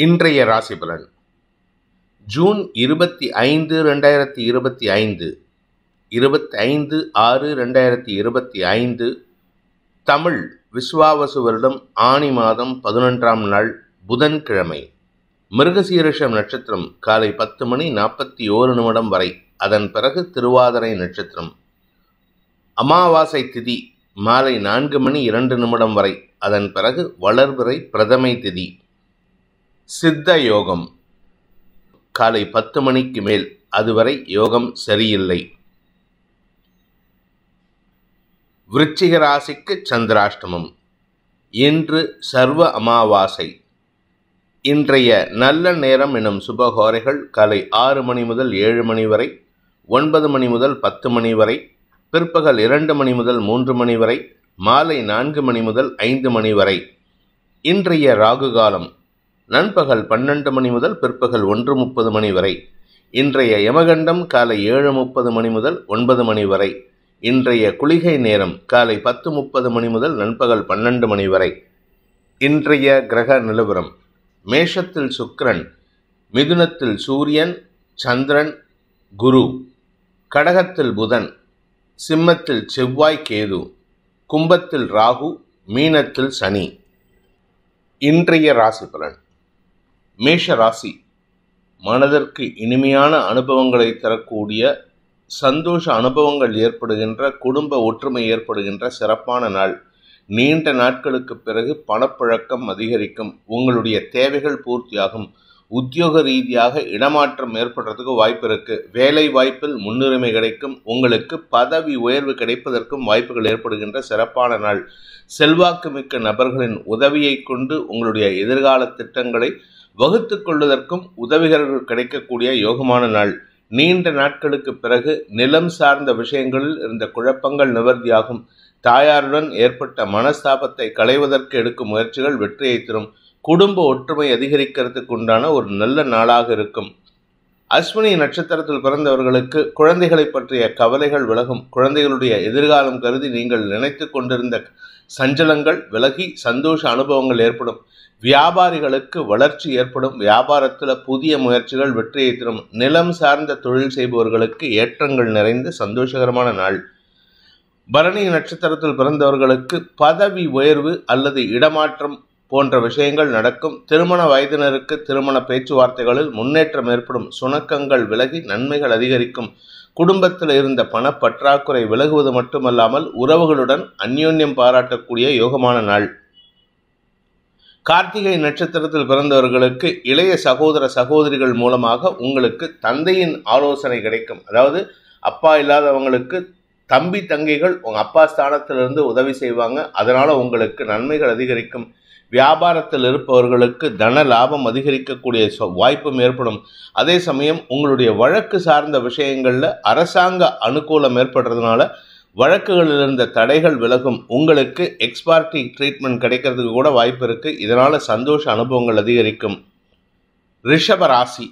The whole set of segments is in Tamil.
இன்றைய ராசி பலன் ஜூன் 25, 2025 25/6/2025 தமிழ் விஸ்வாவசு வருடம் ஆனி மாதம் 11ஆம் நாள் புதன்கிழமை. மிருகசீரிஷம் நட்சத்திரம் காலை 10:41 வரை, அதன் பிறகு திருவாதிரை நட்சத்திரம். அமாவாசை திதி மாலை 4:02 வரை, அதன் பிறகு வளர்பிறை பிரதமை திதி. சித்த யோகம் காலை 10 மணிக்கு மேல், அதுவரை யோகம் சரியில்லை. விருச்சிக ராசிக்கு சந்திராஷ்டமம். இன்று சர்வ அமாவாசை. இன்றைய நல்ல நேரம் எனும் சுபகோரைகள் காலை 6 மணி முதல் 7 மணி வரை, 9 மணி முதல் 10 மணி வரை, பிற்பகல் 2 மணி முதல் 3 மணி வரை, மாலை 4 மணி முதல் 5 மணி வரை. இன்றைய ராகு காலம் நண்பகல் 12 மணி முதல் பிற்பகல் 1:30 மணி வரை. இன்றைய யமகண்டம் காலை 7:30 மணி முதல் 9 மணி வரை. இன்றைய குளிகை நேரம் காலை 10:30 மணி முதல் நண்பகல் 12 மணி வரை. இன்றைய கிரக நிலவரம்: மேஷத்தில் சுக்கிரன், மிதுனத்தில் சூரியன், சந்திரன், குரு, கடகத்தில் புதன், சிம்மத்தில் செவ்வாய், கேது, கும்பத்தில் ராகு, மீனத்தில் சனி. இன்றைய ராசி பலன். மேஷ ராசி மனதிற்கு இனிமையான அனுபவங்களை தரக்கூடிய, சந்தோஷ அனுபவங்கள் ஏற்படுகின்ற, குடும்ப ஒற்றுமை ஏற்படுகின்ற சிறப்பான நாள். நீண்ட நாட்களுக்கு பிறகு பணப்புழக்கம் அதிகரிக்கும். உங்களுடைய தேவைகள் பூர்த்தியாகும். உத்தியோக ரீதியாக இடமாற்றம் ஏற்படுறதுக்கு வாய்ப்பு இருக்கு. வேலை வாய்ப்பில் முன்னுரிமை கிடைக்கும். உங்களுக்கு பதவி உயர்வு கிடைப்பதற்கும் வாய்ப்புகள் ஏற்படுகின்ற சிறப்பான நாள். செல்வாக்கு மிக்க நபர்களின் உதவியை கொண்டு உங்களுடைய எதிர்கால திட்டங்களை வகுத்து கொள்வதற்கும் உதவிகள் கிடைக்கக்கூடிய யோகமான நாள். நீண்ட நாட்களுக்கு பிறகு நிலம் சார்ந்த விஷயங்களில் இருந்த குழப்பங்கள் நிவர்த்தியாகும். தாயாருடன் ஏற்பட்ட மனஸ்தாபத்தை களைவதற்கு எடுக்கும் முயற்சிகள் வெற்றியை தரும். குடும்ப ஒற்றுமை அதிகரிக்கிறதுக்கு உண்டான ஒரு நல்ல நாளாக இருக்கும். அஸ்வினி நட்சத்திரத்தில் பிறந்தவர்களுக்கு குழந்தைகளை பற்றிய கவலைகள் விலகும். குழந்தைகளுடைய எதிர்காலம் கருதி நீங்கள் நினைத்து கொண்டிருந்த சஞ்சலங்கள் விலகி சந்தோஷ அனுபவங்கள் ஏற்படும். வியாபாரிகளுக்கு வளர்ச்சி ஏற்படும். வியாபாரத்தில் புதிய முயற்சிகள் வெற்றியை தரும். நிலம் சார்ந்த தொழில் செய்பவர்களுக்கு ஏற்றங்கள் நிறைந்த சந்தோஷகரமான நாள். பரணி நட்சத்திரத்தில் பிறந்தவர்களுக்கு பதவி உயர்வு அல்லது இடமாற்றம் போன்ற விஷயங்கள் நடக்கும். திருமண வயதினருக்கு திருமண பேச்சுவார்த்தைகளில் முன்னேற்றம் ஏற்படும். சுணக்கங்கள் விலகி நன்மைகள் அதிகரிக்கும். குடும்பத்தில் இருந்த பணப்பற்றாக்குறை விலகுவது மட்டுமல்லாமல் உறவுகளுடன் அந்யோன்யம் பாராட்டக்கூடிய யோகமான நாள். கார்த்திகை நட்சத்திரத்தில் பிறந்தவர்களுக்கு இளைய சகோதர சகோதரிகள் மூலமாக உங்களுக்கு தந்தையின் ஆலோசனை கிடைக்கும். அதாவது அப்பா இல்லாதவங்களுக்கு தம்பி தங்கைகள் உங்க அப்பா ஸ்தானத்திலிருந்து உதவி செய்வாங்க. அதனால உங்களுக்கு நன்மைகள் அதிகரிக்கும். வியாபாரத்தில் இருப்பவர்களுக்கு தன லாபம் அதிகரிக்கக்கூடிய வாய்ப்பும் ஏற்படும். அதே சமயம் உங்களுடைய வழக்கு சார்ந்த விஷயங்கள்ல அரசாங்க அனுகூலம் ஏற்படுறதுனால வழக்குகளில் இருந்த தடைகள் விலகும். உங்களுக்கு எக்ஸ்பார்ட்டி ட்ரீட்மெண்ட் கிடைக்கிறதுக்கு கூட வாய்ப்பு இருக்கு. இதனால சந்தோஷ அனுபவங்கள் அதிகரிக்கும். ரிஷப ராசி.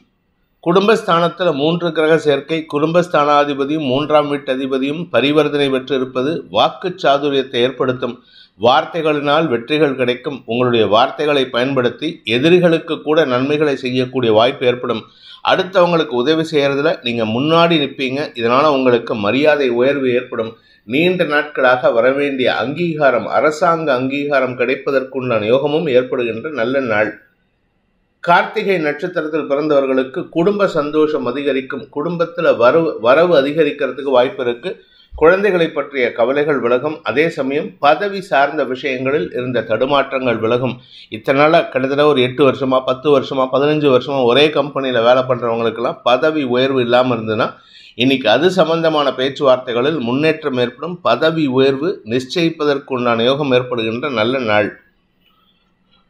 குடும்பஸ்தானத்தில் 3 கிரக சேர்க்கை. குடும்பஸ்தானாதிபதியும் 3ஆம் வீட்டு அதிபதியும் பரிவர்த்தனை பெற்று இருப்பது வாக்கு சாதுரியத்தை ஏற்படுத்தும். வார்த்தைகளினால் வெற்றிகள் கிடைக்கும். உங்களுடைய வார்த்தைகளை பயன்படுத்தி எதிரிகளுக்கு கூட நன்மைகளை செய்யக்கூடிய வாய்ப்பு ஏற்படும். அடுத்தவங்களுக்கு உதவி செய்யறதுல நீங்க முன்னாடி நிற்பீங்க. இதனால உங்களுக்கு மரியாதை உயர்வு ஏற்படும். நீண்ட நாட்களாக வரவேண்டிய அங்கீகாரம், அரசாங்க அங்கீகாரம் கிடைப்பதற்குண்டான யோகமும் ஏற்படுகின்ற நல்ல நாள். கார்த்திகை நட்சத்திரத்தில் பிறந்தவர்களுக்கு குடும்ப சந்தோஷம் அதிகரிக்கும். குடும்பத்தில் வரவு அதிகரிக்கிறதுக்கு வாய்ப்பு இருக்கு. குழந்தைகளை பற்றிய கவலைகள் விலகும். அதே சமயம் பதவி சார்ந்த விஷயங்களில் இருந்த தடுமாற்றங்கள் விலகும். இத்தனை நாளாக கிட்டத்தட்ட ஒரு 8 வருஷமா 10 வருஷமா 15 வருஷமா ஒரே கம்பெனியில் வேலை பண்ணுறவங்களுக்கெல்லாம் பதவி உயர்வு இல்லாமல் இருந்ததுன்னா இன்னைக்கு அது சம்பந்தமான பேச்சுவார்த்தைகளில் முன்னேற்றம் ஏற்படும். பதவி உயர்வு நிச்சயிப்பதற்குண்டான யோகம் ஏற்படுகின்ற நல்ல நாள்.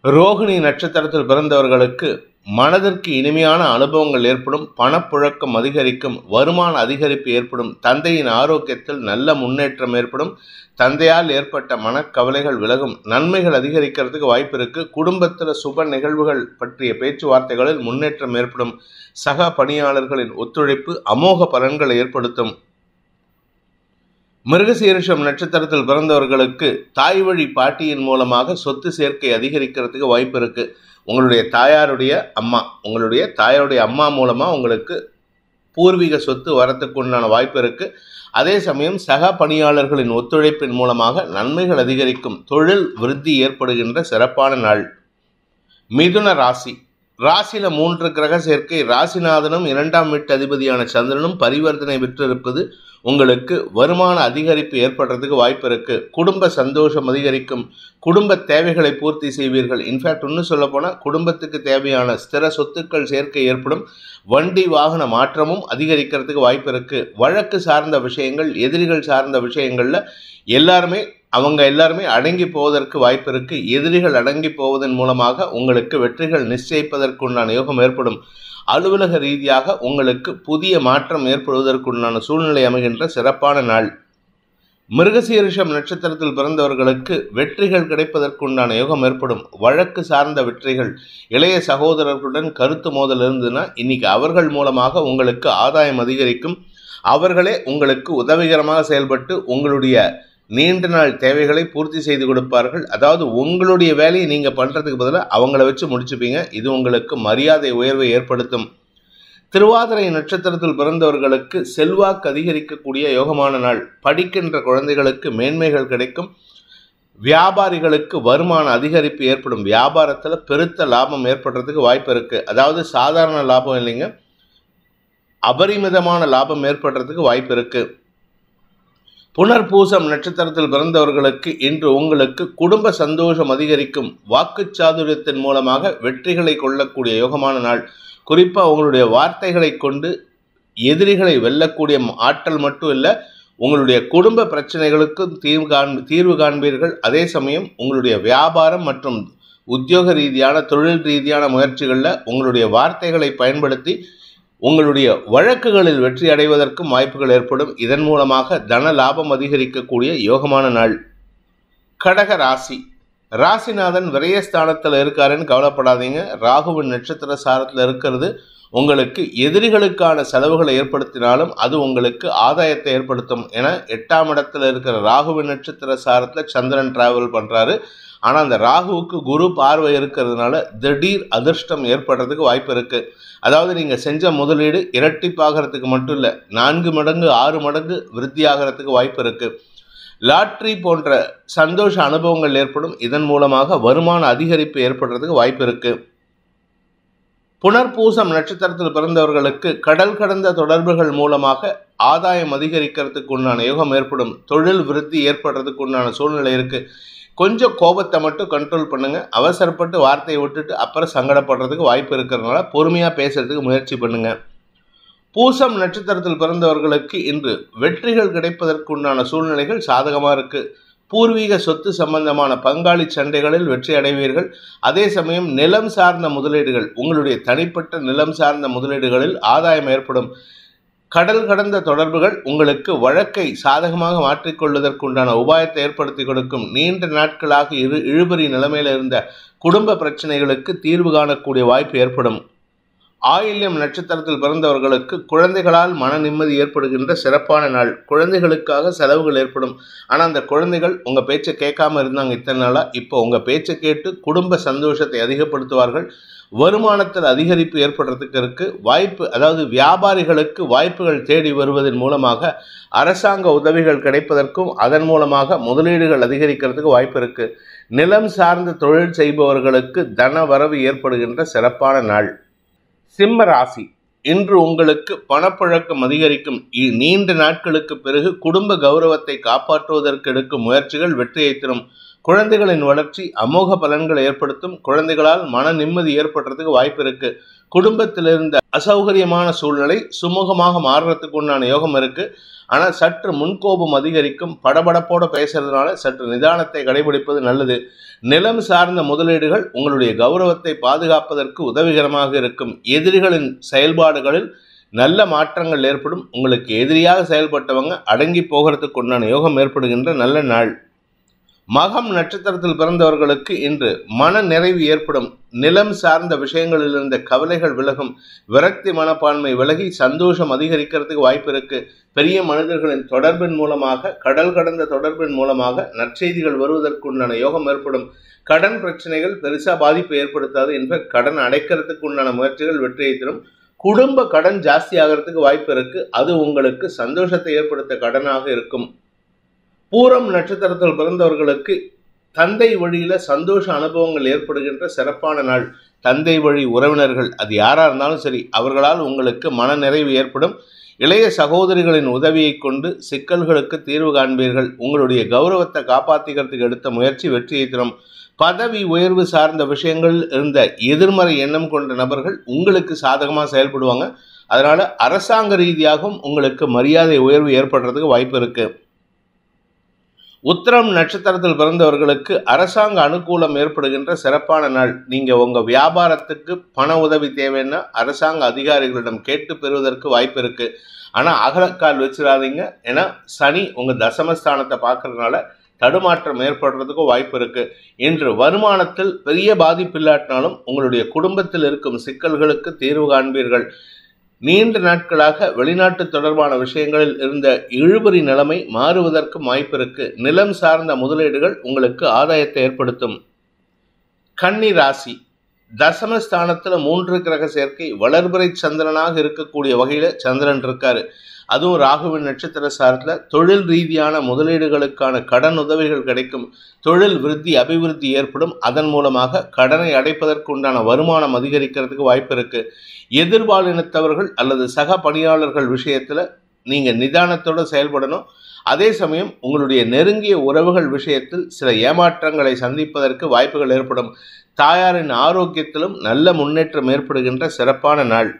ரோகிணி நட்சத்திரத்தில் பிறந்தவர்களுக்கு மனதிற்கு இனிமையான அனுபவங்கள் ஏற்படும். பணப்புழக்கம் அதிகரிக்கும். வருமான அதிகரிப்பு ஏற்படும். தந்தையின் ஆரோக்கியத்தில் நல்ல முன்னேற்றம் ஏற்படும். தந்தையால் ஏற்பட்ட மனக்கவலைகள் விலகும். நன்மைகள் அதிகரிக்கிறதுக்கு வாய்ப்பு இருக்கு. குடும்பத்தில் சுப நிகழ்வுகள் பற்றிய பேச்சுவார்த்தைகளில் முன்னேற்றம் ஏற்படும். சக பணியாளர்களின் ஒத்துழைப்பு அமோக பலன்களை ஏற்படுத்தும். மிருகசீரிஷம் நட்சத்திரத்தில் பிறந்தவர்களுக்கு தாய் வழி பாட்டியின் மூலமாக சொத்து சேர்க்கை அதிகரிக்கிறதுக்கு வாய்ப்பு இருக்கு. உங்களுடைய தாயாருடைய அம்மா மூலமா உங்களுக்கு பூர்வீக சொத்து வரத்துக்கு உண்டான வாய்ப்பு இருக்கு. அதே சமயம் சக பணியாளர்களின் ஒத்துழைப்பின் மூலமாக நன்மைகள் அதிகரிக்கும், தொழில் விருத்தி ஏற்படுகின்ற சிறப்பான நாள். மிதுன ராசி. ராசியில 3 கிரக சேர்க்கை, ராசிநாதனும் 2ஆம் வீட்டு அதிபதியான சந்திரனும் பரிவர்த்தனை பெற்றிருப்பது உங்களுக்கு வருமான அதிகரிப்பு ஏற்படுறதுக்கு வாய்ப்பு இருக்கு. குடும்ப சந்தோஷம் அதிகரிக்கும், குடும்ப தேவைகளை பூர்த்தி செய்வீர்கள். இன்ஃபேக்ட் இன்னும் சொல்ல போனால் குடும்பத்துக்கு தேவையான ஸ்திர சொத்துக்கள் சேர்க்கை ஏற்படும். வண்டி வாகன மாற்றமும் அதிகரிக்கிறதுக்கு வாய்ப்பு இருக்கு. வழக்கு சார்ந்த விஷயங்கள், எதிரிகள் சார்ந்த விஷயங்கள்ல அவங்க எல்லாருமே அடங்கி போவதற்கு வாய்ப்பு இருக்கு. எதிரிகள் அடங்கி போவதன் மூலமாக உங்களுக்கு வெற்றிகள் நிச்சயிப்பதற்குண்டான யோகம் ஏற்படும். அலுவலக ரீதியாக உங்களுக்கு புதிய மாற்றம் ஏற்படுவதற்குண்டான சூழ்நிலை அமைகின்ற சிறப்பான நாள். மிருகசீரிஷம் நட்சத்திரத்தில் பிறந்தவர்களுக்கு வெற்றிகள் கிடைப்பதற்குண்டான யோகம் ஏற்படும். வழக்கு சார்ந்த வெற்றிகள், இளைய சகோதரர்களுடன் கருத்து மோதல் இருந்ததுன்னா இன்னைக்கு அவர்கள் மூலமாக உங்களுக்கு ஆதாயம் அதிகரிக்கும். அவர்களே உங்களுக்கு உதவிகரமாக செயல்பட்டு உங்களுடைய நீண்ட நாள் தேவைகளை பூர்த்தி செய்து கொடுப்பார்கள். அதாவது உங்களுடைய வேலையை நீங்கள் பண்ணுறதுக்கு பதிலாக அவங்கள வச்சு முடிச்சுப்பீங்க. இது உங்களுக்கு மரியாதை உயர்வை ஏற்படுத்தும். திருவாதிரை நட்சத்திரத்தில் பிறந்தவர்களுக்கு செல்வாக்கு அதிகரிக்கக்கூடிய யோகமான நாள். படிக்கின்ற குழந்தைகளுக்கு மேன்மைகள் கிடைக்கும். வியாபாரிகளுக்கு வருமான அதிகரிப்பு ஏற்படும். வியாபாரத்தில் பெருத்த லாபம் ஏற்படுறதுக்கு வாய்ப்பு இருக்குது. அதாவது சாதாரண லாபம் இல்லைங்க, அபரிமிதமான லாபம் ஏற்படுறதுக்கு வாய்ப்பு இருக்குது. புனர்பூசம் நட்சத்திரத்தில் பிறந்தவர்களுக்கு இன்று உங்களுக்கு குடும்ப சந்தோஷம் அதிகரிக்கும். வாக்குச்சாதுரியத்தின் மூலமாக வெற்றிகளை கொள்ளக்கூடிய யோகமான நாள். குறிப்பாக உங்களுடைய வார்த்தைகளை கொண்டு எதிரிகளை வெல்லக்கூடிய ஆற்றல் மட்டும் இல்லை, உங்களுடைய குடும்ப பிரச்சனைகளுக்கும் தீர்வு காண்பீர்கள். அதே சமயம் உங்களுடைய வியாபாரம் மற்றும் உத்தியோக ரீதியான தொழில் ரீதியான முயற்சிகளில் உங்களுடைய வார்த்தைகளை பயன்படுத்தி உங்களுடைய வழக்குகளில் வெற்றி அடைவதற்கும் வாய்ப்புகள் ஏற்படும். இதன் மூலமாக தன லாபம் அதிகரிக்கக்கூடிய யோகமான நாள். கடக ராசி. ராசிநாதன் விரயஸ்தானத்தில் இருக்காருன்னு கவலைப்படாதீங்க. ராகுவின் நட்சத்திர சாரத்தில் இருக்கிறது உங்களுக்கு எதிரிகளுக்கான செலவுகளை ஏற்படுத்தினாலும் அது உங்களுக்கு ஆதாயத்தை ஏற்படுத்தும். ஏன்னா 8ஆம் இடத்துல இருக்கிற ராகுவின் நட்சத்திர சாரத்தில் சந்திரன் டிராவல் பண்ணுறாரு. ஆனால் அந்த ராகுவுக்கு குரு பார்வை இருக்கிறதுனால திடீர் அதிர்ஷ்டம் ஏற்படுறதுக்கு வாய்ப்பு இருக்குது. அதாவது நீங்கள் செஞ்ச முதலீடு இரட்டிப்பாகிறதுக்கு மட்டும் இல்லை, 4 மடங்கு 6 மடங்கு விருத்தியாகிறதுக்கு வாய்ப்பு இருக்குது. லாட்ரி போன்ற சந்தோஷ அனுபவங்கள் ஏற்படும். இதன் மூலமாக வருமான அதிகரிப்பு ஏற்படுறதுக்கு வாய்ப்பு இருக்குது. புனர்பூசம் நட்சத்திரத்தில் பிறந்தவர்களுக்கு கடல் கடந்த தொடர்புகள் மூலமாக ஆதாயம் அதிகரிக்கிறதுக்கு உண்டான யோகம் ஏற்படும். தொழில் விருத்தி ஏற்படுறதுக்கு உண்டான சூழ்நிலை இருக்குது. கொஞ்சம் கோபத்தை மட்டும் கண்ட்ரோல் பண்ணுங்க. அவசரப்பட்டு வார்த்தையை விட்டுட்டு அப்புறம் சங்கடப்படுறதுக்கு வாய்ப்பு இருக்கிறதுனால பொறுமையாக பேசுறதுக்கு முயற்சி பண்ணுங்க. பூசம் நட்சத்திரத்தில் பிறந்தவர்களுக்கு இன்று வெற்றிகள் கிடைப்பதற்கு உண்டான சூழ்நிலைகள் சாதகமாக இருக்கு. பூர்வீக சொத்து சம்பந்தமான பங்காளி சண்டைகளில் வெற்றி அடைவீர்கள். அதே சமயம் நிலம் சார்ந்த முதலீடுகள், உங்களுடைய தனிப்பட்ட நிலம் சார்ந்த முதலீடுகளில் ஆதாயம் ஏற்படும். கடல் கடந்த தொடர்புகள் உங்களுக்கு வழக்கை சாதகமாக மாற்றிக்கொள்வதற்குண்டான உபாயத்தை ஏற்படுத்தி கொடுக்கும். நீண்ட நாட்களாக இழுபறி நிலைமையில் இருந்த குடும்ப பிரச்சனைகளுக்கு தீர்வு காணக்கூடிய வாய்ப்பு ஏற்படும். ஆயில்யம் நட்சத்திரத்தில் பிறந்தவர்களுக்கு குழந்தைகளால் மன நிம்மதி ஏற்படுகின்ற சிறப்பான நாள். குழந்தைகளுக்காக செலவுகள் ஏற்படும். ஆனால் அந்த குழந்தைகள் உங்கள் பேச்சை கேட்காம இருந்தாங்க இத்தனை நாளாக. இப்போ உங்கள் பேச்சை கேட்டு குடும்ப சந்தோஷத்தை அதிகப்படுத்துவார்கள். வருமானத்தில் அதிகரிப்பு ஏற்படுறதுக்கு இருக்கு வாய்ப்பு. அதாவது வியாபாரிகளுக்கு வாய்ப்புகள் தேடி வருவதன் மூலமாக அரசாங்க உதவிகள் கிடைப்பதற்கும் அதன் மூலமாக முதலீடுகள் அதிகரிக்கிறதுக்கு வாய்ப்பு இருக்கு. நிலம் சார்ந்த தொழில் செய்பவர்களுக்கு தன வரவு ஏற்படுகின்ற சிறப்பான நாள். சிம்ம ராசி. இன்று உங்களுக்கு பணப்புழக்கம் அதிகரிக்கும். நீண்ட நாட்களுக்கு பிறகு குடும்ப கௌரவத்தை காப்பாற்றுவதற்கு எடுக்கும் முயற்சிகள் வெற்றியை தரும். குழந்தைகளின் வளர்ச்சி அமோக பலன்களை ஏற்படுத்தும். குழந்தைகளால் மன நிம்மதி ஏற்படுறதுக்கு வாய்ப்பு இருக்கு. குடும்பத்தில் இருந்த அசௌகரியமான சூழ்நிலை சுமூகமாக மாறுறதுக்கு உண்டான யோகம் இருக்கு. ஆனால் சற்று முன்கோபம் அதிகரிக்கும். படபடப்போட பேசுறதுனால சற்று நிதானத்தை கடைபிடிப்பது நல்லது. நிலம் சார்ந்த முதலீடுகள் உங்களுடைய கௌரவத்தை பாதுகாப்பதற்கு உதவிகரமாக இருக்கும். எதிரிகளின் செயல்பாடுகளில் நல்ல மாற்றங்கள் ஏற்படும். உங்களுக்கு எதிரியாக செயல்பட்டவங்க அடங்கி போகிறதுக்கு உண்டான யோகம் ஏற்படுகின்ற நல்ல நாள். மகம் நட்சத்திரத்தில் பிறந்தவர்களுக்கு இன்று மன நிறைவு ஏற்படும். நிலம் சார்ந்த விஷயங்களில் இருந்த கவலைகள் விலகும். விரக்தி மனப்பான்மை விலகி சந்தோஷம் அதிகரிக்கிறதுக்கு வாய்ப்பு இருக்கு. பெரிய மனிதர்களின் தொடர்பின் மூலமாக, கடல் கடந்த தொடர்பின் மூலமாக நற்செய்திகள் வருவதற்குண்டான யோகம் ஏற்படும். கடன் பிரச்சனைகள் பெருசா பாதிப்பு ஏற்படுத்தாது. என்ப கடன் அடைக்கிறதுக்கு உண்டான முயற்சிகள் வெற்றியை தரும். குடும்ப கடன் ஜாஸ்தி ஆகிறதுக்கு வாய்ப்பு இருக்கு. அது உங்களுக்கு சந்தோஷத்தை ஏற்படுத்த கடனாக இருக்கும். பூரம் நட்சத்திரத்தில் பிறந்தவர்களுக்கு தந்தை வழியில சந்தோஷ அனுபவங்கள் ஏற்படுகின்ற சிறப்பான நாள். தந்தை வழி உறவினர்கள், அது யாரா இருந்தாலும் சரி, அவர்களால் உங்களுக்கு மன நிறைவு ஏற்படும். இளைய சகோதரிகளின் உதவியை கொண்டு சிக்கல்களுக்கு தீர்வு காண்பீர்கள். உங்களுடைய கௌரவத்தை காப்பாற்றிக்கிறதுக்கு எடுத்த முயற்சி வெற்றியை தரும். பதவி உயர்வு சார்ந்த விஷயங்கள் இருந்த எதிர்மறை எண்ணம் கொண்ட நபர்கள் உங்களுக்கு சாதகமாக செயல்படுவாங்க. அதனால அரசாங்க ரீதியாகவும் உங்களுக்கு மரியாதை உயர்வு ஏற்படுறதுக்கு வாய்ப்பு இருக்கு. உத்திரம் நட்சத்திரத்தில் பிறந்தவர்களுக்கு அரசாங்க அனுகூலம் ஏற்படுகின்ற சிறப்பான நாள். நீங்க உங்க வியாபாரத்துக்கு பண உதவி தேவைன்னா அரசாங்க அதிகாரிகளிடம் கேட்டு பெறுவதற்கு வாய்ப்பு இருக்கு. ஆனா அகலக்கால் வச்சிடாதீங்க. ஏன்னா சனி உங்க தசமஸ்தானத்தை பார்க்கறதுனால தடுமாற்றம் ஏற்படுறதுக்கும் வாய்ப்பு இருக்கு. இன்று வருமானத்தில் பெரிய பாதிப்பு இல்லாட்டினாலும் உங்களுடைய குடும்பத்தில் இருக்கும் சிக்கல்களுக்கு தீர்வு காண்பீர்கள். நீண்ட நாட்களாக வெளிநாட்டு தொடர்பான விஷயங்களில் இருந்த இழுபறி நிலைமை மாறுவதற்கு வாய்ப்பு இருக்கு. நிலம் சார்ந்த முதலீடுகள் உங்களுக்கு ஆதாயத்தை ஏற்படுத்தும். கன்னி ராசி தசமஸ்தானத்துல 3 கிரக சேர்க்கை. வளர்பிறை சந்திரனாக இருக்கக்கூடிய வகையில சந்திரன் இருக்காரு. அதுவும் ராகுவின் நட்சத்திர சாரத்துல தொழில் ரீதியான முதலீடுகளுக்கான கடன் உதவிகள் கிடைக்கும். தொழில் விருத்தி அபிவிருத்தி ஏற்படும். அதன் மூலமாக கடனை அடைப்பதற்கு உண்டான வருமானம் அதிகரிக்கிறதுக்கு வாய்ப்பு இருக்கு. எதிர்பாலினத்தவர்கள் அல்லது சக பணியாளர்கள் விஷயத்துல நீங்க நிதானத்தோடு செயல்படணும். அதே சமயம் உங்களுடைய நெருங்கிய உறவுகள் விஷயத்தில் சில ஏமாற்றங்களை சந்திப்பதற்கு வாய்ப்புகள் ஏற்படும். தாயாரின் ஆரோக்கியத்திலும் நல்ல முன்னேற்றம் ஏற்படுகின்ற சிறப்பான நாள்.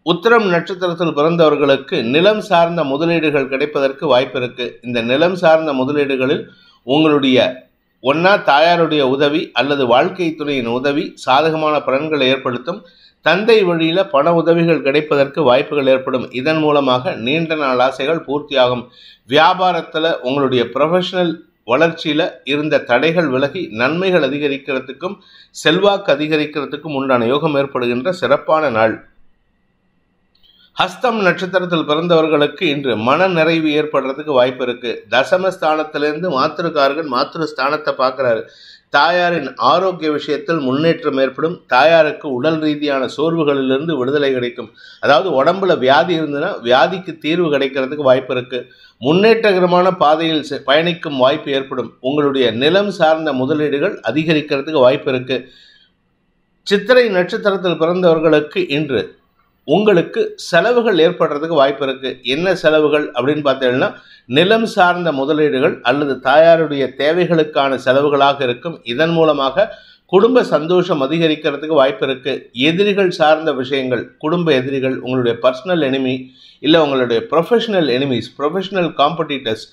உத்திரம் நட்சத்திரத்தில் பிறந்தவர்களுக்கு நிலம் சார்ந்த முதலீடுகள் கிடைப்பதற்கு வாய்ப்பு இருக்கு. இந்த நிலம் சார்ந்த முதலீடுகளில் உங்களுடைய தாயாருடைய உதவி அல்லது வாழ்க்கை துணையின் உதவி சாதகமான பலன்களை ஏற்படுத்தும். தந்தை வழியில பண உதவிகள் கிடைப்பதற்கு வாய்ப்புகள் ஏற்படும். இதன் மூலமாக நீண்ட நாள் ஆசைகள் பூர்த்தியாகும். வியாபாரத்துல உங்களுடைய ப்ரொஃபஷனல் வளர்ச்சியில இருந்த தடைகள் விலகி நன்மைகள் அதிகரிக்கிறதுக்கும் செல்வாக்கு அதிகரிக்கிறதுக்கும் உண்டான யோகம் ஏற்படுகின்ற சிறப்பான நாள். ஹஸ்தம் நட்சத்திரத்தில் பிறந்தவர்களுக்கு இன்று மன நிறைவு ஏற்படுறதுக்கு வாய்ப்பு இருக்கு. தசமஸ்தானத்திலிருந்து மாத்திருக்காரர்கள் மாத்திருஸ்தானத்தை பார்க்கிறாரு. தாயாரின் ஆரோக்கிய விஷயத்தில் முன்னேற்றம் ஏற்படும். தாயாருக்கு உடல் ரீதியான சோர்வுகளிலிருந்து விடுதலை கிடைக்கும். அதாவது உடம்புல வியாதி இருந்ததுன்னா வியாதிக்கு தீர்வு கிடைக்கிறதுக்கு வாய்ப்பு இருக்கு. முன்னேற்றகரமான பாதையில் பயணிக்கும் வாய்ப்பு ஏற்படும். உங்களுடைய நிலம் சார்ந்த முதலீடுகள் அதிகரிக்கிறதுக்கு வாய்ப்பு இருக்கு. சித்திரை நட்சத்திரத்தில் பிறந்தவர்களுக்கு இன்று உங்களுக்கு செலவுகள் ஏற்படுறதுக்கு வாய்ப்பு இருக்கு. என்ன செலவுகள் அப்படின்னு பார்த்தீங்கன்னா நிலம் சார்ந்த முதலீடுகள் அல்லது தாயாருடைய தேவைகளுக்கான செலவுகளாக இருக்கும். இதன் மூலமாக குடும்ப சந்தோஷம் அதிகரிக்கிறதுக்கு வாய்ப்பு இருக்கு. எதிரிகள் சார்ந்த விஷயங்கள், குடும்ப எதிரிகள், உங்களுடைய பர்சனல் எனிமி இல்லை உங்களுடைய ப்ரொஃபஷனல் எனிமீஸ், ப்ரொஃபஷனல் காம்படிட்டர்ஸ்,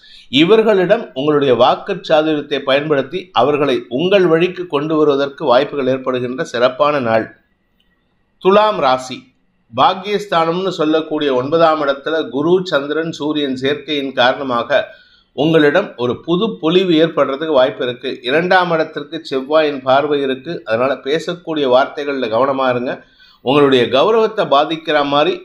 இவர்களிடம் உங்களுடைய வாக்கு சாதுரியத்தை பயன்படுத்தி அவர்களை உங்கள் வழிக்கு கொண்டு வருவதற்கு வாய்ப்புகள் ஏற்படுகின்ற சிறப்பான நாள். துலாம் ராசி பாக்கியஸ்தானம்னு சொல்லக்கூடிய 9ஆம் இடத்துல குரு சந்திரன் சூரியன் சேர்க்கையின் காரணமாக உங்களிடம் ஒரு புது பொலிவு ஏற்படுறதுக்கு வாய்ப்பு இருக்கு. 2ஆம் இடத்திற்கு செவ்வாயின் பார்வை இருக்கு. அதனால பேசக்கூடிய வார்த்தைகளில் கவனமா இருங்க. உங்களுடைய கௌரவத்தை பாதிக்கிற மாதிரி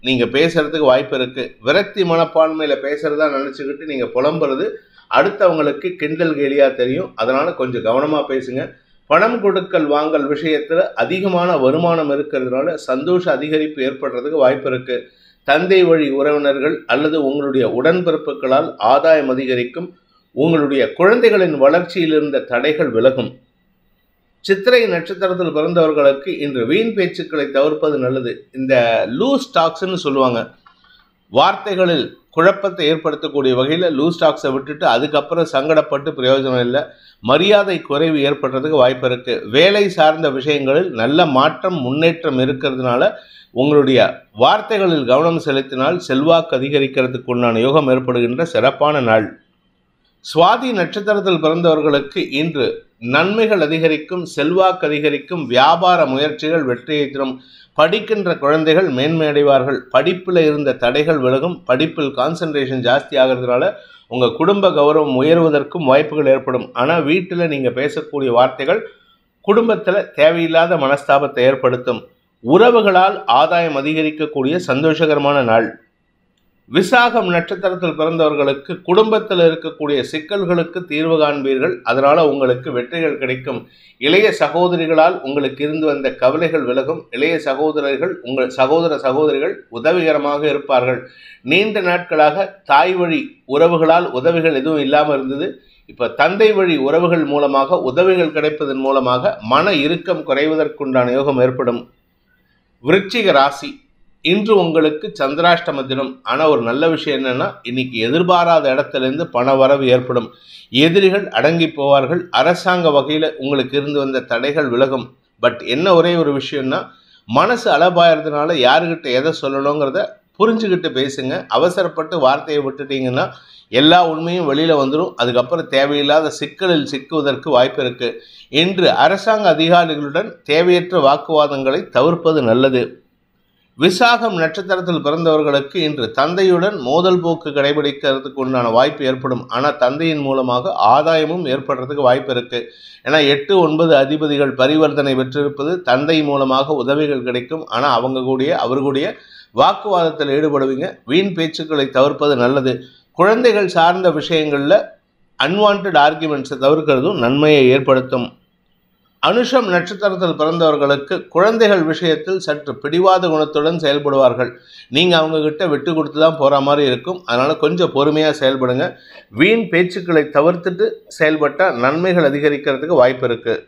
நீங்க பேசுறதுக்கு வாய்ப்பு இருக்கு. விரக்தி மனப்பான்மையில பேசுறதா நினைச்சுக்கிட்டு நீங்க புலம்புறது அடுத்தவங்களுக்கு கிண்டல் கேலியா தெரியும். அதனால கொஞ்சம் கவனமா பேசுங்க. பணம் கொடுக்கல் வாங்கல் விஷயத்துல அதிகமான வருமானம் இருக்கிறதுனால சந்தோஷ அதிகரிப்பு ஏற்படுறதுக்கு வாய்ப்பு இருக்கு. தந்தை வழி உறவினர்கள் அல்லது உங்களுடைய உடன்பிறப்புகளால் ஆதாயம் அதிகரிக்கும். உங்களுடைய குழந்தைகளின் வளர்ச்சியில் இருந்த தடைகள் விலகும். சித்திரை நட்சத்திரத்தில் பிறந்தவர்களுக்கு இன்று வீண் பேச்சுக்களை தவிர்ப்பது நல்லது. இந்த லூஸ் டாக்ஸ்ன்னு சொல்லுவாங்க. வார்த்தைகளில் குழப்பத்தை ஏற்படுத்தக்கூடிய வகையில் லூஸ் டாக்ஸை விட்டுட்டு அதுக்கப்புறம் சங்கடப்பட்டு பிரயோஜனம் இல்லை. மரியாதை குறைவு ஏற்படுறதுக்கு வாய்ப்பு இருக்கு. வேலை சார்ந்த விஷயங்களில் நல்ல மாற்றம் முன்னேற்றம் இருக்கிறதுனால உங்களுடைய வார்த்தைகளில் கவனம் செலுத்தினால் செல்வாக்கு அதிகரிக்கிறதுக்கு உண்டான யோகம் ஏற்படுகின்ற சிறப்பான நாள். சுவாதி நட்சத்திரத்தில் பிறந்தவர்களுக்கு இன்று நன்மைகள் அதிகரிக்கும், செல்வாக்கு அதிகரிக்கும், வியாபார முயற்சிகள் வெற்றியை தரும். படிக்கின்ற குழந்தைகள் மேன்மை அடைவார்கள். படிப்பில் இருந்த தடைகள் விலகும். படிப்பில் கான்சன்ட்ரேஷன் ஜாஸ்தி ஆகிறதுனால உங்கள் குடும்ப கௌரவம் உயர்வதற்கும் வாய்ப்புகள் ஏற்படும். ஆனால் வீட்டில் நீங்கள் பேசக்கூடிய வார்த்தைகள் குடும்பத்தில் தேவையில்லாத மனஸ்தாபத்தை ஏற்படுத்தும். உறவுகளால் ஆதாயம் அதிகரிக்கக்கூடிய சந்தோஷகரமான நாள். விசாகம் நட்சத்திரத்தில் பிறந்தவர்களுக்கு குடும்பத்தில் இருக்கக்கூடிய சிக்கல்களுக்கு தீர்வு காண்பீர்கள். அதனால உங்களுக்கு வெற்றிகள் கிடைக்கும். இளைய சகோதரிகளால் உங்களுக்கு இருந்து வந்த கவலைகள் விலகும். இளைய சகோதரர்கள் உங்கள் சகோதரிகள் உதவிகரமாக இருப்பார்கள். நீண்ட நாட்களாக தாய் வழி உறவுகளால் உதவிகள் எதுவும் இல்லாமல் இருந்தது. இப்போ தந்தை வழி உறவுகள் மூலமாக உதவிகள் கிடைப்பதன் மூலமாக மன இறுக்கம் குறைவதற்குண்டான யோகம் ஏற்படும். விருச்சிக ராசி, இன்று உங்களுக்கு சந்திராஷ்டம தினம். ஆனால் ஒரு நல்ல விஷயம் என்னன்னா, இன்னைக்கு எதிர்பாராத இடத்துலேருந்து பண வரவு ஏற்படும். எதிரிகள் அடங்கி போவார்கள். அரசாங்க வகையில் உங்களுக்கு இருந்து வந்த தடைகள் விலகும். பட் என்ன ஒரே ஒரு விஷயம்னா, மனசு அலபாயறதுனால யாருக்கிட்ட எதை சொல்லணுங்கிறத புரிஞ்சுக்கிட்டு பேசுங்க. அவசரப்பட்டு வார்த்தையை விட்டுட்டீங்கன்னா எல்லா உண்மையும் வெளியில் வந்துடும். அதுக்கப்புறம் தேவையில்லாத சிக்கலில் சிக்குவதற்கு வாய்ப்பு இருக்கு. இன்று அரசாங்க அதிகாரிகளுடன் தேவையற்ற வாக்குவாதங்களை தவிர்ப்பது நல்லது. விசாகம் நட்சத்திரத்தில் பிறந்தவர்களுக்கு இன்று தந்தையுடன் மோதல் போக்கு கடைபிடிக்கிறதுக்கு உண்டான வாய்ப்பு ஏற்படும். ஆனால் தந்தையின் மூலமாக ஆதாயமும் ஏற்படுறதுக்கு வாய்ப்பு இருக்கு. ஏன்னா 8, 9 அதிபதிகள் பரிவர்த்தனை பெற்றிருப்பது தந்தை மூலமாக உதவிகள் கிடைக்கும். ஆனால் அவர்களுடைய வாக்குவாதத்தில் ஈடுபடுவீங்க. வீண் பேச்சுக்களை தவிர்ப்பது நல்லது. குழந்தைகள் சார்ந்த விஷயங்களில் அன்வான்ட் ஆர்குமெண்ட்ஸை தவிர்க்கிறதும் நன்மையை ஏற்படுத்தும். அனுஷம் நட்சத்திரத்தில் பிறந்தவர்களுக்கு குழந்தைகள் விஷயத்தில் சற்று பிடிவாத குணத்துடன் செயல்படுவார்கள். நீங்கள் அவங்கக்கிட்ட விட்டு கொடுத்து தான் போகிற மாதிரி இருக்கும். அதனால் கொஞ்சம் பொறுமையாக செயல்படுங்க. வீண் பேச்சுக்களை தவிர்த்துட்டு செயல்பட்டால் நன்மைகள் அதிகரிக்கிறதுக்கு வாய்ப்பு இருக்குது.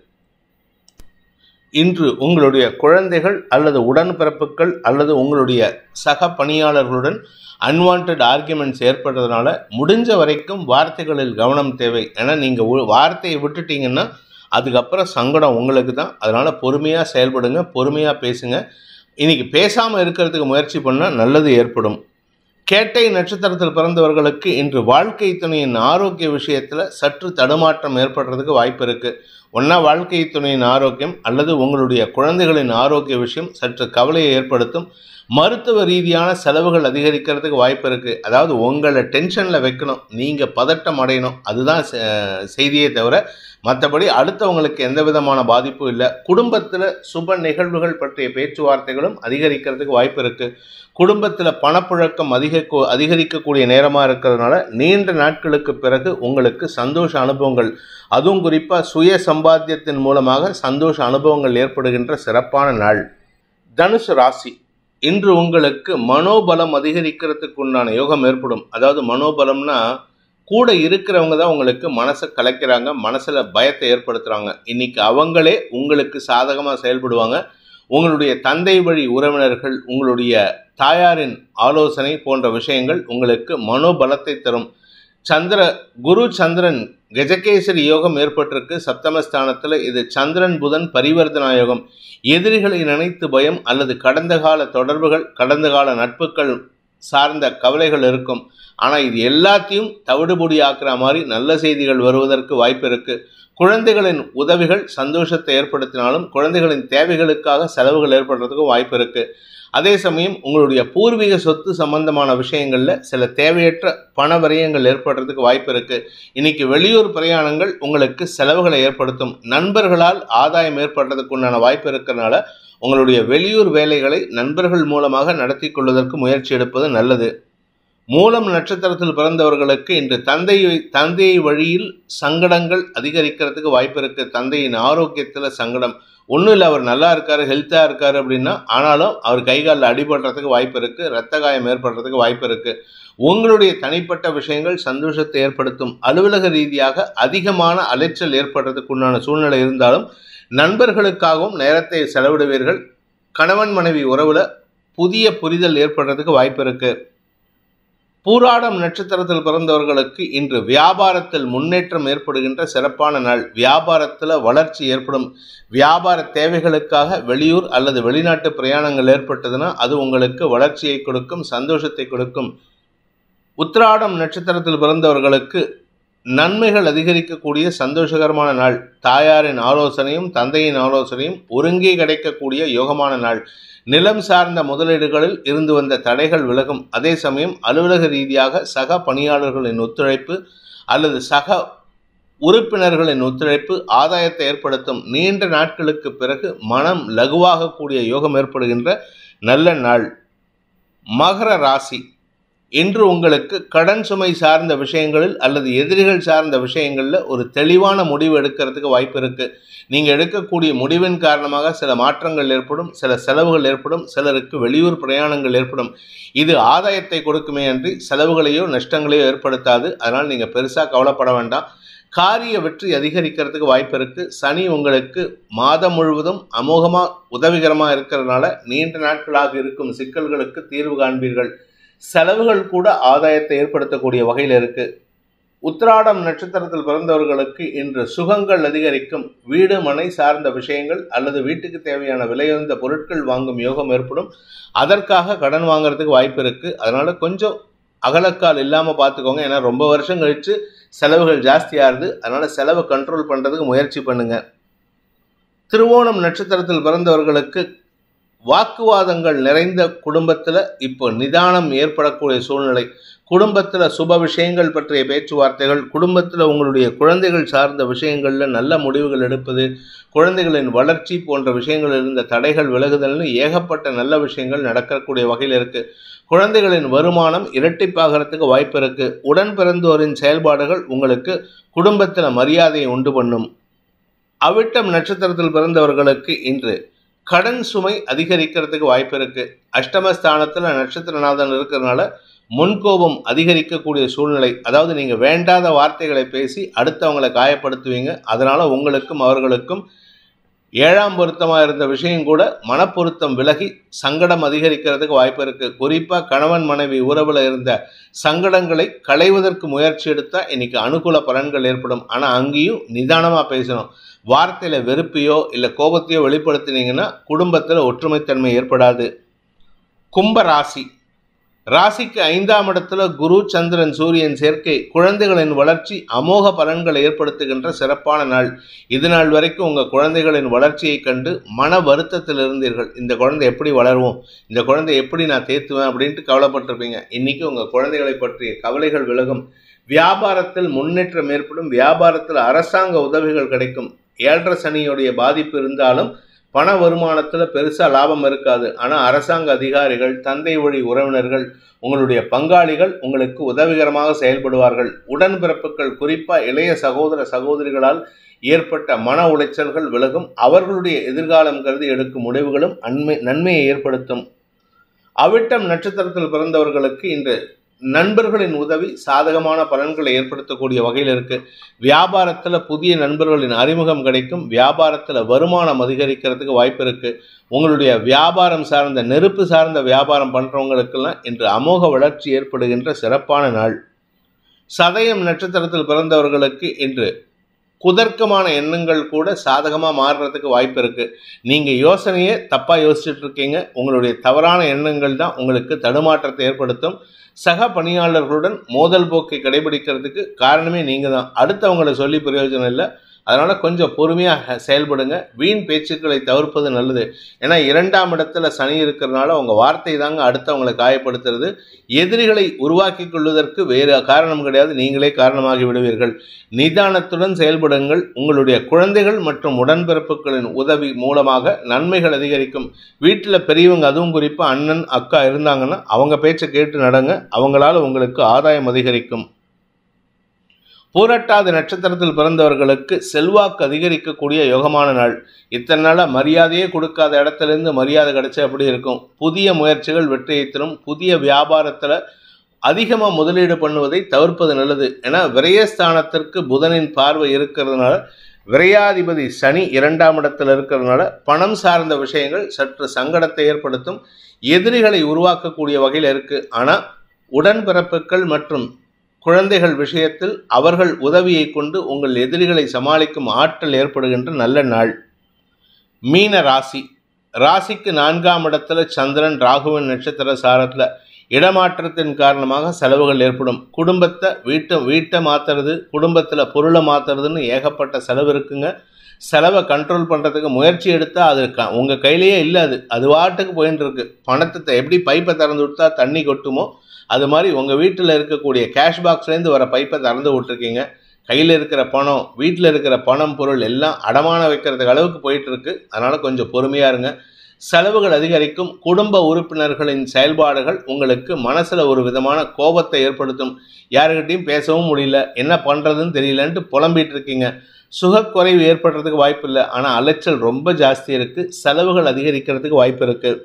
இன்று உங்களுடைய குழந்தைகள் அல்லது உடன்பிறப்புகள் அல்லது உங்களுடைய சக பணியாளர்களுடன் அன்வான்ட் ஆர்குமெண்ட்ஸ் ஏற்படுறதுனால முடிஞ்ச வரைக்கும் வார்த்தைகளில் கவனம் தேவை. ஏன்னா நீங்கள் வார்த்தையை விட்டுட்டீங்கன்னா அதுக்கப்புறம் சங்கடம் உங்களுக்கு தான். அதனால் பொறுமையாக செயல்படுங்க, பொறுமையாக பேசுங்க. இன்றைக்கி பேசாமல் இருக்கிறதுக்கு முயற்சி பண்ணால் நல்லது ஏற்படும். கேட்டை நட்சத்திரத்தில் பிறந்தவர்களுக்கு இன்று வாழ்க்கை துணையின் ஆரோக்கிய விஷயத்தில் சற்று தடுமாற்றம் ஏற்படுறதுக்கு வாய்ப்பு இருக்குது. ஒன்றா வாழ்க்கை துணையின் ஆரோக்கியம் அல்லது உங்களுடைய குழந்தைகளின் ஆரோக்கிய விஷயம் சற்று கவலையை ஏற்படுத்தும். மருத்துவ ரீதியான செலவுகள் அதிகரிக்கிறதுக்கு வாய்ப்பு இருக்குது. அதாவது உங்களை டென்ஷனில் வைக்கணும், நீங்கள் பதட்டம் அடையணும், அதுதான் செய்தியே தவிர மற்றபடி அடுத்தவங்களுக்கு எந்த விதமான பாதிப்பும் இல்லை. குடும்பத்தில் சுப நிகழ்வுகள் பற்றிய பேச்சுவார்த்தைகளும் அதிகரிக்கிறதுக்கு வாய்ப்பு இருக்குது. குடும்பத்தில் பணப்புழக்கம் அதிகரிக்கக்கூடிய நேரமாக இருக்கிறதுனால நீண்ட நாட்களுக்கு பிறகு உங்களுக்கு சந்தோஷ அனுபவங்கள், அதுவும் குறிப்பாக சுய சம்பாத்தியத்தின் மூலமாக சந்தோஷ அனுபவங்கள் ஏற்படுகின்ற சிறப்பான நாள். தனுசு ராசி, இன்று உங்களுக்கு மனோபலம் அதிகரிக்கிறதுக்கு உண்டான யோகம் ஏற்படும். அதாவது மனோபலம்னா கூட இருக்கிறவங்க தான் உங்களுக்கு மனசை கலைக்கிறாங்க, மனசில் பயத்தை ஏற்படுத்துகிறாங்க. இன்றைக்கி அவங்களே உங்களுக்கு சாதகமாக செயல்படுவாங்க. உங்களுடைய தந்தை வழி உறவினர்கள், உங்களுடைய தாயாரின் ஆலோசனை போன்ற விஷயங்கள் உங்களுக்கு மனோபலத்தை தரும். குரு சந்திரன் கஜகேசரி யோகம் ஏற்பட்டிருக்கு சப்தமஸ்தானத்தில். இது சந்திரன் புதன் பரிவர்த்தனா யோகம். எதிரிகளை நினைத்து பயம் அல்லது கடந்த கால தொடர்புகள், கடந்த கால நட்புகள் சார்ந்த கவலைகள் இருக்கும். ஆனால் இது எல்லாத்தையும் தவிடுபொடி ஆக்குற மாதிரி நல்ல செய்திகள் வருவதற்கு வாய்ப்பு இருக்குது. குழந்தைகளின் உதவிகள் சந்தோஷத்தை ஏற்படுத்தினாலும் குழந்தைகளின் தேவைகளுக்காக செலவுகள் ஏற்படுறதுக்கும் வாய்ப்பு இருக்குது. அதே சமயம் உங்களுடைய பூர்வீக சொத்து சம்பந்தமான விஷயங்களில் சில தேவையற்ற பண விரயங்கள் ஏற்படுறதுக்கு வாய்ப்பு இருக்குது. இன்றைக்கி வெளியூர் பிரயாணங்கள் உங்களுக்கு செலவுகளை ஏற்படுத்தும். நண்பர்களால் ஆதாயம் ஏற்படுறதுக்கு உண்டான வாய்ப்பு இருக்கிறதுனால உங்களுடைய வெளியூர் வேலைகளை நண்பர்கள் மூலமாக நடத்தி கொள்வதற்கு முயற்சி எடுப்பது நல்லது. மூலம் நட்சத்திரத்தில் பிறந்தவர்களுக்கு இன்று தந்தை வழியில் சங்கடங்கள் அதிகரிக்கிறதுக்கு வாய்ப்பு இருக்குது. தந்தையின் ஆரோக்கியத்தில் சங்கடம். ஒன்றும் இல்லை, அவர் நல்லா இருக்கார், ஹெல்த்தாக இருக்கார் அப்படின்னா, ஆனாலும் அவர் கைகாலில் அடிபடுறதுக்கு வாய்ப்பு இருக்குது, இரத்த காயம் ஏற்படுறதுக்கு வாய்ப்பு இருக்குது. உங்களுடைய தனிப்பட்ட விஷயங்கள் சந்தோஷத்தை ஏற்படுத்தும். அலுவலக ரீதியாக அதிகமான அலைச்சல் ஏற்படுறதுக்கு உண்டான சூழ்நிலை இருந்தாலும் நண்பர்களுக்காகவும் நேரத்தை செலவிடுவீர்கள். கணவன் மனைவி உறவில் புதிய புரிதல் ஏற்படுறதுக்கு வாய்ப்பு இருக்குது. பூராடம் நட்சத்திரத்தில் பிறந்தவர்களுக்கு இன்று வியாபாரத்தில் முன்னேற்றம் ஏற்படுகின்ற சிறப்பான நாள். வியாபாரத்தில் வளர்ச்சி ஏற்படும். வியாபார தேவைகளுக்காக வெளியூர் அல்லது வெளிநாட்டு பிரயாணங்கள் ஏற்பட்டதுன்னா அது உங்களுக்கு வளர்ச்சியை கொடுக்கும், சந்தோஷத்தை கொடுக்கும். உத்திராடம் நட்சத்திரத்தில் பிறந்தவர்களுக்கு நன்மைகள் அதிகரிக்கக்கூடிய சந்தோஷகரமான நாள். தாயாரின் ஆலோசனையும் தந்தையின் ஆலோசனையும் ஒருங்கே கிடைக்கக்கூடிய யோகமான நாள். நிலம் சார்ந்த முதலீடுகளில் இருந்து வந்த தடைகள் விலகும். அதே சமயம் அலுவலக ரீதியாக சக பணியாளர்களின் ஒத்துழைப்பு அல்லது சக உறுப்பினர்களின் ஒத்துழைப்பு ஆதாயத்தை ஏற்படுத்தும். நீண்ட நாட்களுக்கு பிறகு மனம் லகுவாகக்கூடிய யோகம் ஏற்படுகின்ற நல்ல நாள். மகர ராசி, இன்று உங்களுக்கு கடன் சுமை சார்ந்த விஷயங்களில் அல்லது எதிரிகள் சார்ந்த விஷயங்களில் ஒரு தெளிவான முடிவு எடுக்கிறதுக்கு வாய்ப்பு இருக்குது. நீங்கள் எடுக்கக்கூடிய முடிவின் காரணமாக சில மாற்றங்கள் ஏற்படும், சில செலவுகள் ஏற்படும், சிலருக்கு வெளியூர் பிரயாணங்கள் ஏற்படும். இது ஆதாயத்தை கொடுக்குமே அன்றி செலவுகளையோ நஷ்டங்களையோ ஏற்படுத்தாது. அதனால் நீங்கள் பெருசாக கவலைப்பட வேண்டாம். காரிய வெற்றி அதிகரிக்கிறதுக்கு வாய்ப்பு இருக்குது. சனி உங்களுக்கு மாதம் முழுவதும் அமோகமாக உதவிகரமாக இருக்கிறதுனால நீண்ட நாட்களாக இருக்கும் சிக்கல்களுக்கு தீர்வு காண்பீர்கள். செலவுகள் கூட ஆதாயத்தை ஏற்படுத்தக்கூடிய வகையில் இருக்கு. உத்திராடம் நட்சத்திரத்தில் பிறந்தவர்களுக்கு இன்று சுகங்கள் அதிகரிக்கும். வீடு மனை சார்ந்த விஷயங்கள் அல்லது வீட்டுக்கு தேவையான விலையுயர்ந்த பொருட்கள் வாங்கும் யோகம் ஏற்படும். அதற்காக கடன் வாங்குறதுக்கு வாய்ப்பு இருக்கு. அதனால கொஞ்சம் அகலக்கால் இல்லாமல் பார்த்துக்கோங்க. ஏன்னா ரொம்ப வருஷம் கழிச்சு செலவுகள் ஜாஸ்தியாகுது. அதனால செலவை கண்ட்ரோல் பண்ணுறதுக்கு முயற்சி பண்ணுங்க. திருவோணம் நட்சத்திரத்தில் பிறந்தவர்களுக்கு வாக்குவாதங்கள் நிறைந்த குடும்பத்தில் இப்போ நிதானம் ஏற்படக்கூடிய சூழ்நிலை. குடும்பத்தில் சுப விஷயங்கள் பற்றிய பேச்சுவார்த்தைகள், குடும்பத்தில் உங்களுடைய குழந்தைகள் சார்ந்த விஷயங்களில் நல்ல முடிவுகள் எடுப்பது, குழந்தைகளின் வளர்ச்சி போன்ற விஷயங்கள் இருந்த தடைகள் விலகுதல்னு ஏகப்பட்ட நல்ல விஷயங்கள் நடக்கக்கூடிய வகையில் இருக்குது. குழந்தைகளின் வருமானம் இரட்டிப்பாகிறதுக்கு வாய்ப்பு இருக்குது. உடன் பிறந்தோரின் செயல்பாடுகள் உங்களுக்கு குடும்பத்தில் மரியாதையை உண்டு பண்ணும். அவிட்டம் நட்சத்திரத்தில் பிறந்தவர்களுக்கு இன்று கடன் சுமை அதிகரிக்கிறதுக்கு வாய்ப்பு இருக்கு. அஷ்டமஸ்தானத்தில் நட்சத்திரநாதன் இருக்கிறதுனால முன்கோபம் அதிகரிக்கக்கூடிய சூழ்நிலை. அதாவது நீங்கள் வேண்டாத வார்த்தைகளை பேசி அடுத்தவங்களை காயப்படுத்துவீங்க. அதனால உங்களுக்கும் அவர்களுக்கும் 7ஆம் பொருத்தமாக இருந்த விஷயம் கூட மனப்பொருத்தம் விலகி சங்கடம் அதிகரிக்கிறதுக்கு வாய்ப்பு இருக்குது. குறிப்பாக கணவன் மனைவி உறவில் இருந்த சங்கடங்களை களைவதற்கு முயற்சி எடுத்தால் இன்னைக்கு அனுகூல பலன்கள் ஏற்படும். ஆனால் அங்கேயும் நிதானமாக பேசணும். வார்த்தையில் வெறுப்பையோ இல்லை கோபத்தையோ வெளிப்படுத்தினீங்கன்னா குடும்பத்தில் ஒற்றுமைத்தன்மை ஏற்படாது. கும்ப ராசி, ராசிக்கு 5ஆம் இடத்துல குரு சந்திரன் சூரியன் சேர்க்கை குழந்தைகளின் வளர்ச்சி அமோக பலன்களை ஏற்படுத்துகின்ற சிறப்பான நாள். இது நாள் வரைக்கும் உங்கள் குழந்தைகளின் வளர்ச்சியை கண்டு மன வருத்தத்தில் இருந்தீர்கள். இந்த குழந்தை எப்படி வளருவோம், இந்த குழந்தை எப்படி நான் தேத்துவேன் அப்படின்ட்டு கவலைப்பட்டிருப்பீங்க. இன்னைக்கு உங்கள் குழந்தைகளை பற்றிய கவலைகள் விலகும். வியாபாரத்தில் முன்னேற்றம் ஏற்படும். வியாபாரத்தில் அரசாங்க உதவிகள் கிடைக்கும். 7.5 சனியுடைய பாதிப்பு இருந்தாலும் பண வருமானத்தில் பெருசாக லாபம் இருக்காது. ஆனால் அரசாங்க அதிகாரிகள், தந்தை வழி உறவினர்கள், உங்களுடைய பங்காளிகள் உங்களுக்கு உதவிகரமாக செயல்படுவார்கள். உடன்பிறப்புகள், குறிப்பாக இளைய சகோதர சகோதரிகளால் ஏற்பட்ட மன உளைச்சல்கள் விலகும். அவர்களுடைய எதிர்காலம் கருதி எடுக்கும் முடிவுகளும் நன்மையை ஏற்படுத்தும். அவிட்டம் நட்சத்திரத்தில் பிறந்தவர்களுக்கு இன்று நண்பர்களின் உதவி சாதகமான பலன்களை ஏற்படுத்தக்கூடிய வகையில் இருக்கு. வியாபாரத்தில் புதிய நண்பர்களின் அறிமுகம் கிடைக்கும். வியாபாரத்தில் வருமானம் அதிகரிக்கிறதுக்கு வாய்ப்பு இருக்கு. உங்களுடைய வியாபாரம் சார்ந்த நெருப்பு சார்ந்த வியாபாரம் பண்ணுறவங்களுக்கெல்லாம் இன்று அமோக வளர்ச்சி ஏற்படுகின்ற சிறப்பான நாள். சதயம் நட்சத்திரத்தில் பிறந்தவர்களுக்கு இன்று குதர்க்கமான எண்ணங்கள் கூட சாதகமாக மாறுறதுக்கு வாய்ப்பு இருக்குது. நீங்கள் யோசனையே தப்பாக யோசிச்சுட்டு இருக்கீங்க. உங்களுடைய தவறான எண்ணங்கள் தான் உங்களுக்கு தடுமாற்றத்தை ஏற்படுத்தும். சக பணியாளர்களுடன் மோதல் போக்கை கடைபிடிக்கிறதுக்கு காரணமே நீங்கள் தான். அடுத்தவங்களை சொல்லி பிரயோஜனம் இல்லை. அதனால் கொஞ்சம் பொறுமையாக செயல்படுங்க. வீண் பேச்சுக்களை தவிர்ப்பது நல்லது. ஏன்னா 2ஆம் இடத்துல சனி இருக்கிறதுனால உங்கள் வார்த்தை தாங்க அடுத்தவங்களை காயப்படுத்துறது. எதிரிகளை உருவாக்கி கொள்வதற்கு வேறு காரணம் கிடையாது, நீங்களே காரணமாகி விடுவீர்கள். நிதானத்துடன் செயல்படுங்கள். உங்களுடைய குழந்தைகள் மற்றும் உடன்பிறப்புகளின் உதவி மூலமாக நன்மைகள் அதிகரிக்கும். வீட்டில் பெரியவங்க, அதுவும் குறிப்பாக அண்ணன் அக்கா இருந்தாங்கன்னா அவங்க பேச்சை கேட்டு நடங்க. அவங்களால உங்களுக்கு ஆதாயம் அதிகரிக்கும். பூரட்டாதி நட்சத்திரத்தில் பிறந்தவர்களுக்கு செல்வாக்கு அதிகரிக்கக்கூடிய யோகமான நாள். இத்தனை நாளாக மரியாதையே கொடுக்காத இடத்துலேருந்து மரியாதை கிடைச்சா எப்படி இருக்கும். புதிய முயற்சிகள் வெற்றியை தரும். புதிய வியாபாரத்தில் அதிகமாக முதலீடு பண்ணுவதை தவிர்ப்பது நல்லது. ஏன்னா விரயஸ்தானத்திற்கு புதனின் பார்வை இருக்கிறதுனால, விரையாதிபதி சனி 2ஆம் இடத்தில் இருக்கிறதுனால பணம் சார்ந்த விஷயங்கள் சற்று சங்கடத்தை ஏற்படுத்தும். எதிரிகளை உருவாக்கக்கூடிய வகையில் இருக்குது. ஆனால் உடன்பிறப்புகள் மற்றும் குழந்தைகள் விஷயத்தில் அவர்கள் உதவியை கொண்டு உங்கள் எதிரிகளை சமாளிக்கும் ஆற்றல் ஏற்படுகின்ற நல்ல நாள். மீன ராசி, ராசிக்கு 4ஆம் இடத்துல சந்திரன் ராகுவின் நட்சத்திர சாரத்தில் இடமாற்றத்தின் காரணமாக செலவுகள் ஏற்படும். குடும்பத்தை வீட்டை மாற்றுறது, குடும்பத்தில் பொருளை மாற்றுறதுன்னு ஏகப்பட்ட செலவு இருக்குங்க. செலவை கண்ட்ரோல் பண்ணுறதுக்கு முயற்சி எடுத்தால் அது உங்கள் கையிலேயே இல்லை. அது வாட்டுக்கு போயின்னு இருக்கு. பணத்தை எப்படி பைப்பை திறந்து விட்டா தண்ணி கொட்டுமோ அது மாதிரி உங்கள் வீட்டில் இருக்கக்கூடிய கேஷ் பாக்ஸ்லேருந்து வர பைப்பை திறந்து விட்டுருக்கீங்க. கையில் இருக்கிற பணம், வீட்டில் இருக்கிற பணம், பொருள் எல்லாம் அடமான வைக்கிறதுக்கு அளவுக்கு போயிட்டுருக்கு. அதனால் கொஞ்சம் பொறுமையாக இருங்க. செலவுகள் அதிகரிக்கும். குடும்ப உறுப்பினர்களின் செயல்பாடுகள் உங்களுக்கு மனசில் ஒரு விதமான கோபத்தை ஏற்படுத்தும். யாருக்கிட்டையும் பேசவும் முடியல, என்ன பண்ணுறதுன்னு தெரியலன்ட்டு புலம்பிகிட்டு இருக்கீங்க. சுகக்குறைவு ஏற்படுறதுக்கு வாய்ப்பு இல்லை, ஆனால் அலைச்சல் ரொம்ப ஜாஸ்தி இருக்குது. செலவுகள் அதிகரிக்கிறதுக்கு வாய்ப்பு இருக்குது.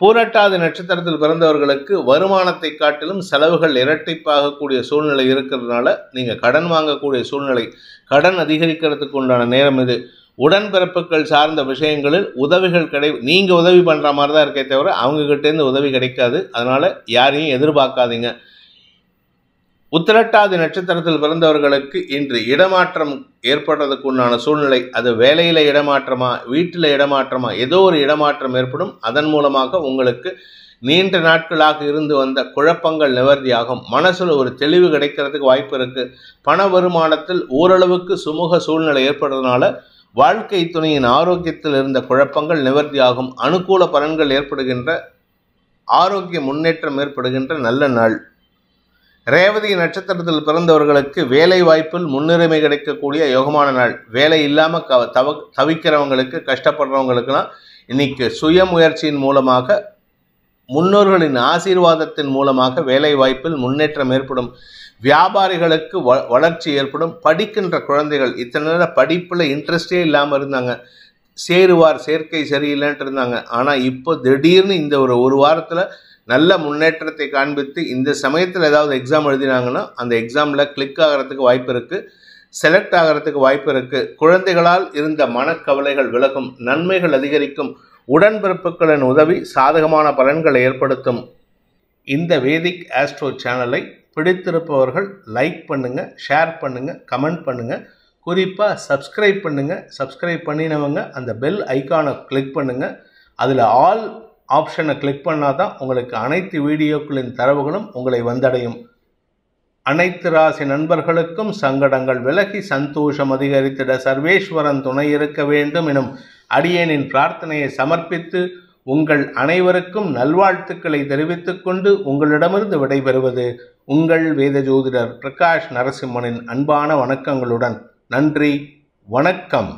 பூரட்டாதி நட்சத்திரத்தில் பிறந்தவர்களுக்கு வருமானத்தை காட்டிலும் செலவுகள் இரட்டிப்பாகக்கூடிய சூழ்நிலை இருக்கிறதுனால நீங்கள் கடன் வாங்கக்கூடிய சூழ்நிலை, கடன் அதிகரிக்கிறதுக்கு உண்டான நேரம் இது. உடன்பிறப்புகள் சார்ந்த விஷயங்களில் உதவிகள் நீங்கள் உதவி பண்ணுற மாதிரி தான் இருக்கே தவிர அவங்ககிட்டேருந்து உதவி கிடைக்காது. அதனால் யாரையும் எதிர்பார்க்காதீங்க. உத்திரட்டாதி நட்சத்திரத்தில் பிறந்தவர்களுக்கு இன்று இடமாற்றம் ஏற்படுறதுக்கு உண்டான சூழ்நிலை, அது வேலையில் இடமாற்றமா, வீட்டில் இடமாற்றமா, ஏதோ ஒரு இடமாற்றம் ஏற்படும். அதன் மூலமாக உங்களுக்கு நீண்ட நாட்களாக இருந்து வந்த குழப்பங்கள் நிவர்த்தியாகும். மனசில் ஒரு தெளிவு கிடைக்கிறதுக்கு வாய்ப்பு இருக்குது. பண வருமானத்தில் ஓரளவுக்கு சுமூக சூழ்நிலை ஏற்படுறதுனால வாழ்க்கை துணையின் ஆரோக்கியத்தில் இருந்த குழப்பங்கள் நிவர்த்தியாகும். அனுகூல பலன்கள் ஏற்படுகின்ற, ஆரோக்கிய முன்னேற்றம் ஏற்படுகின்ற நல்ல நாள். ரேவதி நட்சத்திரத்தில் பிறந்தவர்களுக்கு வேலை வாய்ப்பில் முன்னுரிமை கிடைக்கக்கூடிய யோகமான நாள். வேலை இல்லாமல் தவிக்கிறவங்களுக்கு, கஷ்டப்படுறவங்களுக்கெல்லாம் இன்னைக்கு சுய முயற்சியின் மூலமாக, முன்னோர்களின் ஆசீர்வாதத்தின் மூலமாக வேலை வாய்ப்பில் முன்னேற்றம் ஏற்படும். வியாபாரிகளுக்கு வளர்ச்சி ஏற்படும். படிக்கின்ற குழந்தைகள், இத்தனை நேரம் படிப்பில் இன்ட்ரெஸ்டே இல்லாமல் இருந்தாங்க, சேர்க்கை சரியில்லைன்ட்டு இருந்தாங்க. ஆனால் இப்போ திடீர்னு இந்த ஒரு வாரத்தில் நல்ல முன்னேற்றத்தை காண்பித்து, இந்த சமயத்தில் ஏதாவது எக்ஸாம் எழுதினாங்கன்னா அந்த எக்ஸாமில் கிளிக் ஆகிறதுக்கு வாய்ப்பு இருக்குது, செலக்ட் ஆகிறதுக்கு வாய்ப்பு இருக்குது. குழந்தைகளால் இருந்த மனக்கவலைகள் விலகும், நன்மைகள் அதிகரிக்கும். உடன்பிறப்புகளின் உதவி சாதகமான பலன்களை ஏற்படுத்தும். இந்த வேதிக் ஆஸ்ட்ரோ சேனலை பிடித்திருப்பவர்கள் லைக் பண்ணுங்கள், ஷேர் பண்ணுங்கள், கமெண்ட் பண்ணுங்கள். குறிப்பாக சப்ஸ்கிரைப் பண்ணுங்கள். சப்ஸ்கிரைப் பண்ணினவங்க அந்த பெல் ஐக்கானை கிளிக் பண்ணுங்கள். அதில் ஆல் ஆப்ஷனை கிளிக் பண்ணால் தான் உங்களுக்கு அனைத்து வீடியோக்களின் தரவுகளும் உங்களை வந்தடையும். அனைத்து ராசி நண்பர்களுக்கும் சங்கடங்கள் விலகி சந்தோஷம் அதிகரித்திட சர்வேஸ்வரன் துணை இருக்க வேண்டும் எனும் அடியேனின் பிரார்த்தனையை சமர்ப்பித்து உங்கள் அனைவருக்கும் நல்வாழ்த்துக்களை தெரிவித்துக் கொண்டு உங்களிடமிருந்து விடைபெறுவது உங்கள் வேத ஜோதிடர் பிரகாஷ் நரசிம்மனின் அன்பான வணக்கங்களுடன். நன்றி, வணக்கம்.